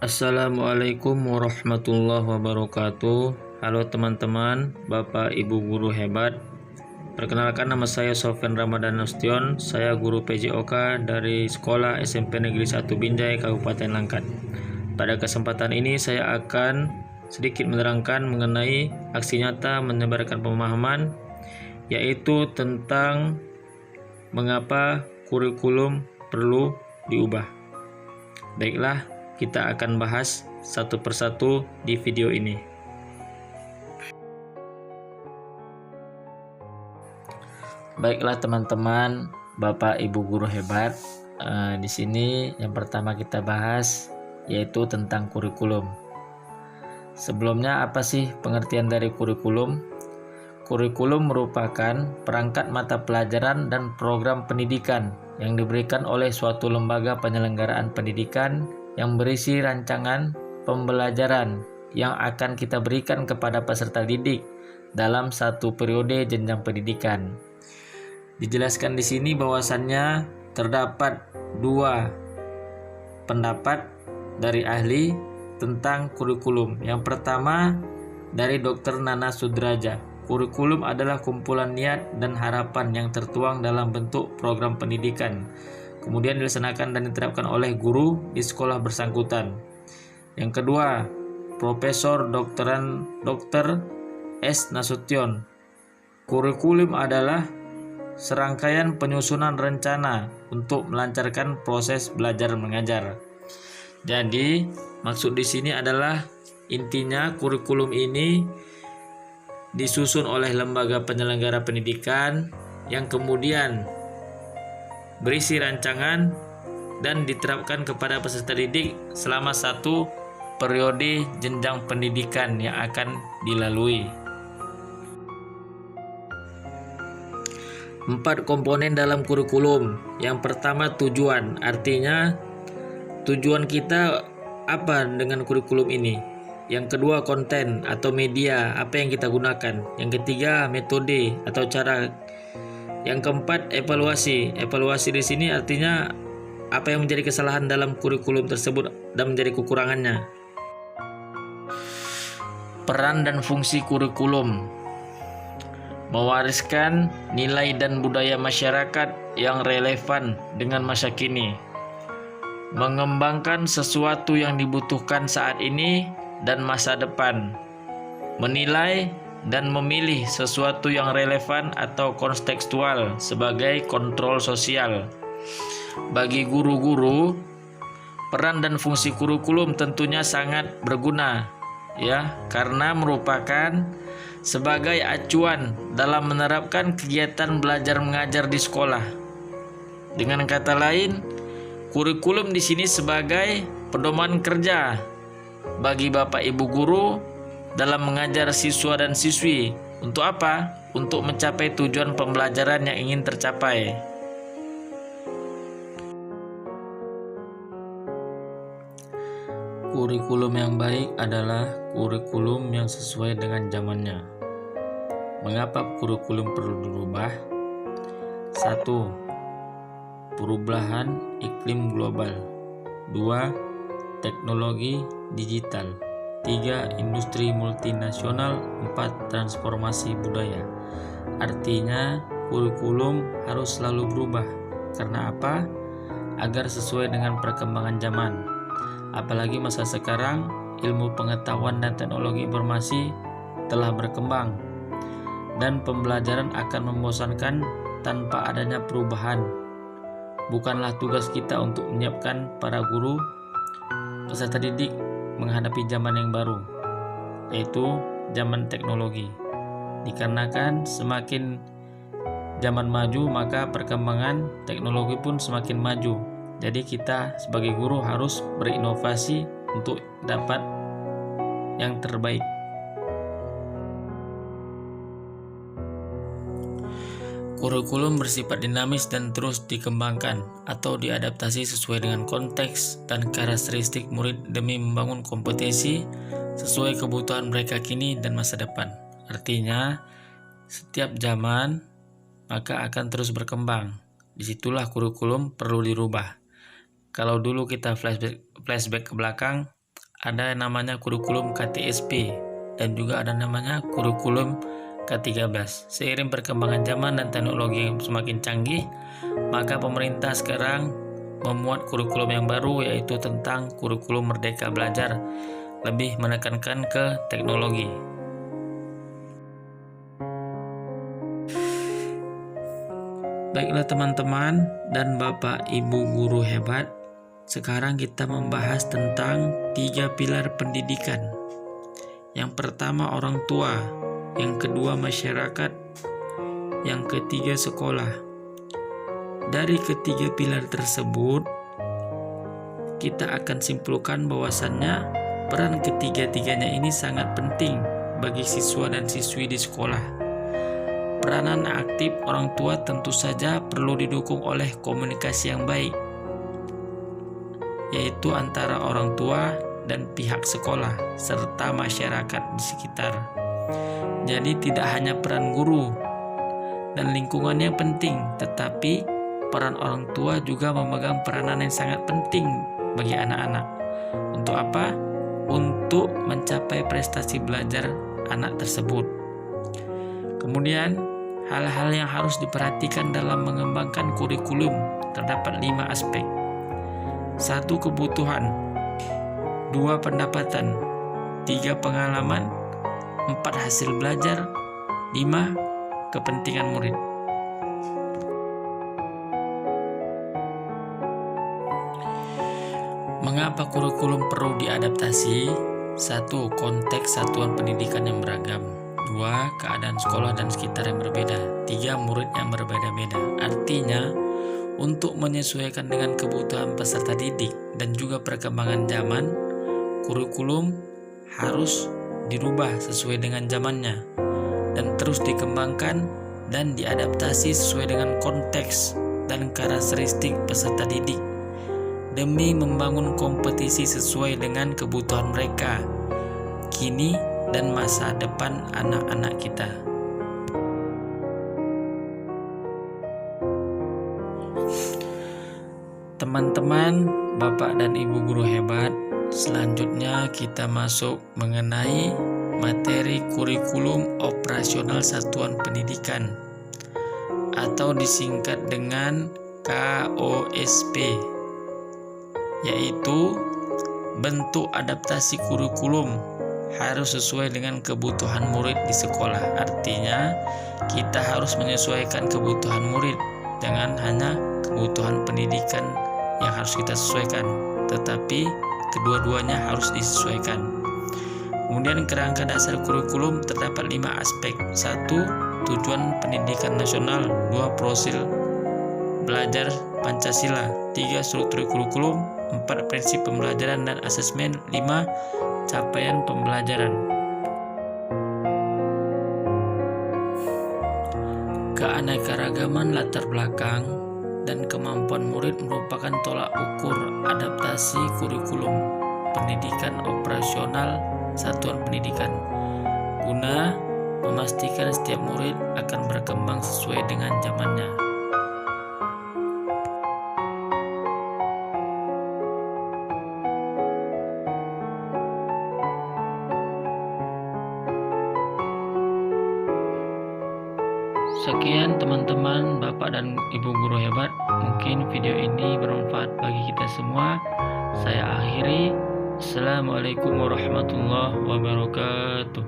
Assalamualaikum warahmatullahi wabarakatuh. Halo teman-teman, Bapak Ibu guru hebat. Perkenalkan, nama saya Sofyan Ramadan Nasution. Saya guru PJOK dari Sekolah SMP Negeri 1 Binjai, Kabupaten Langkat. Pada kesempatan ini saya akan sedikit menerangkan mengenai aksi nyata menyebarkan pemahaman, yaitu tentang mengapa kurikulum perlu diubah. Baiklah, kita akan bahas satu persatu di video ini. Baiklah teman-teman, Bapak Ibu guru hebat, di sini yang pertama kita bahas yaitu tentang kurikulum. Sebelumnya, apa sih pengertian dari kurikulum? Kurikulum merupakan perangkat mata pelajaran dan program pendidikan yang diberikan oleh suatu lembaga penyelenggaraan pendidikan yang berisi rancangan pembelajaran yang akan kita berikan kepada peserta didik dalam satu periode jenjang pendidikan. Dijelaskan di sini bahwasannya terdapat dua pendapat dari ahli tentang kurikulum. Yang pertama dari Dr. Nana Sudraja. Kurikulum adalah kumpulan niat dan harapan yang tertuang dalam bentuk program pendidikan, kemudian dilaksanakan dan diterapkan oleh guru di sekolah bersangkutan. Yang kedua, Profesor Dr. S. Nasution. Kurikulum adalah serangkaian penyusunan rencana untuk melancarkan proses belajar mengajar. Jadi, maksud di sini adalah intinya kurikulum ini disusun oleh lembaga penyelenggara pendidikan yang kemudian berisi rancangan dan diterapkan kepada peserta didik selama satu periode jenjang pendidikan yang akan dilalui. 4 komponen dalam kurikulum. Yang pertama, tujuan. Artinya tujuan kita apa dengan kurikulum ini. Yang kedua, konten atau media, apa yang kita gunakan. Yang ketiga, metode atau cara. Yang keempat, evaluasi. Evaluasi di sini artinya apa yang menjadi kesalahan dalam kurikulum tersebut dan menjadi kekurangannya. Peran dan fungsi kurikulum: mewariskan nilai dan budaya masyarakat yang relevan dengan masa kini, mengembangkan sesuatu yang dibutuhkan saat ini dan masa depan, menilai dan memilih sesuatu yang relevan atau kontekstual sebagai kontrol sosial. Bagi guru-guru, peran dan fungsi kurikulum tentunya sangat berguna, ya, karena merupakan sebagai acuan dalam menerapkan kegiatan belajar mengajar di sekolah. Dengan kata lain, kurikulum di sini sebagai pedoman kerja bagi Bapak Ibu guru dalam mengajar siswa dan siswi. Untuk apa? Untuk mencapai tujuan pembelajaran yang ingin tercapai. Kurikulum yang baik adalah kurikulum yang sesuai dengan zamannya. Mengapa kurikulum perlu dirubah? 1. Perubahan iklim global. 2. Teknologi digital. 3. Industri multinasional. 4. Transformasi budaya. Artinya kurikulum harus selalu berubah. Karena apa? Agar sesuai dengan perkembangan zaman. Apalagi masa sekarang, ilmu pengetahuan dan teknologi informasi telah berkembang, dan pembelajaran akan membosankan tanpa adanya perubahan. Bukanlah tugas kita untuk menyiapkan para guru peserta didik menghadapi zaman yang baru, yaitu zaman teknologi. Dikarenakan semakin zaman maju, maka perkembangan teknologi pun semakin maju. Jadi kita sebagai guru harus berinovasi untuk dapat yang terbaik. Kurikulum bersifat dinamis dan terus dikembangkan atau diadaptasi sesuai dengan konteks dan karakteristik murid demi membangun kompetensi sesuai kebutuhan mereka kini dan masa depan. Artinya, setiap zaman maka akan terus berkembang. Disitulah kurikulum perlu dirubah. Kalau dulu kita flashback ke belakang, ada yang namanya kurikulum KTSP dan juga ada namanya kurikulum K13. Seiring perkembangan zaman dan teknologi yang semakin canggih, maka pemerintah sekarang memuat kurikulum yang baru, yaitu tentang kurikulum Merdeka Belajar, lebih menekankan ke teknologi. Baiklah teman-teman dan Bapak Ibu guru hebat, sekarang kita membahas tentang 3 pilar pendidikan. Yang pertama orang tua, yang kedua masyarakat, yang ketiga sekolah. Dari ketiga pilar tersebut, kita akan simpulkan bahwasannya peran ketiga-tiganya ini sangat penting bagi siswa dan siswi di sekolah. Peranan aktif orang tua tentu saja perlu didukung oleh komunikasi yang baik, yaitu antara orang tua dan pihak sekolah serta masyarakat di sekitar. Jadi tidak hanya peran guru dan lingkungan yang penting, tetapi peran orang tua juga memegang peranan yang sangat penting bagi anak-anak. Untuk apa? Untuk mencapai prestasi belajar anak tersebut. Kemudian, hal-hal yang harus diperhatikan dalam mengembangkan kurikulum terdapat 5 aspek. 1. Kebutuhan, 2. Pendapatan, 3. Pengalaman, 4. Hasil belajar, 5. Kepentingan murid. Mengapa kurikulum perlu diadaptasi? 1. Konteks satuan pendidikan yang beragam, 2. Keadaan sekolah dan sekitar yang berbeda, 3. Murid yang berbeda-beda. Artinya, untuk menyesuaikan dengan kebutuhan peserta didik dan juga perkembangan zaman, kurikulum harus dirubah sesuai dengan zamannya dan terus dikembangkan dan diadaptasi sesuai dengan konteks dan karakteristik peserta didik demi membangun kompetisi sesuai dengan kebutuhan mereka kini dan masa depan anak-anak kita. Teman-teman, Bapak dan Ibu guru hebat, selanjutnya kita masuk mengenai materi kurikulum operasional satuan pendidikan atau disingkat dengan KOSP, yaitu bentuk adaptasi kurikulum harus sesuai dengan kebutuhan murid di sekolah. Artinya, kita harus menyesuaikan kebutuhan murid, jangan hanya kebutuhan pendidikan yang harus kita sesuaikan, tetapi kedua-duanya harus disesuaikan. Kemudian kerangka dasar kurikulum terdapat 5 aspek. 1. Tujuan pendidikan nasional, 2. Profil belajar Pancasila, 3. Struktur kurikulum, 4. Prinsip pembelajaran dan asesmen, 5. Capaian pembelajaran. Keanekaragaman latar belakang dan kemampuan murid merupakan tolak ukur adaptasi kurikulum pendidikan operasional satuan pendidikan guna memastikan setiap murid akan berkembang sesuai dengan zamannya. Sekian teman-teman, Bapak dan Ibu guru hebat. Mungkin video ini bermanfaat bagi kita semua. Saya akhiri. Assalamualaikum warahmatullahi wabarakatuh.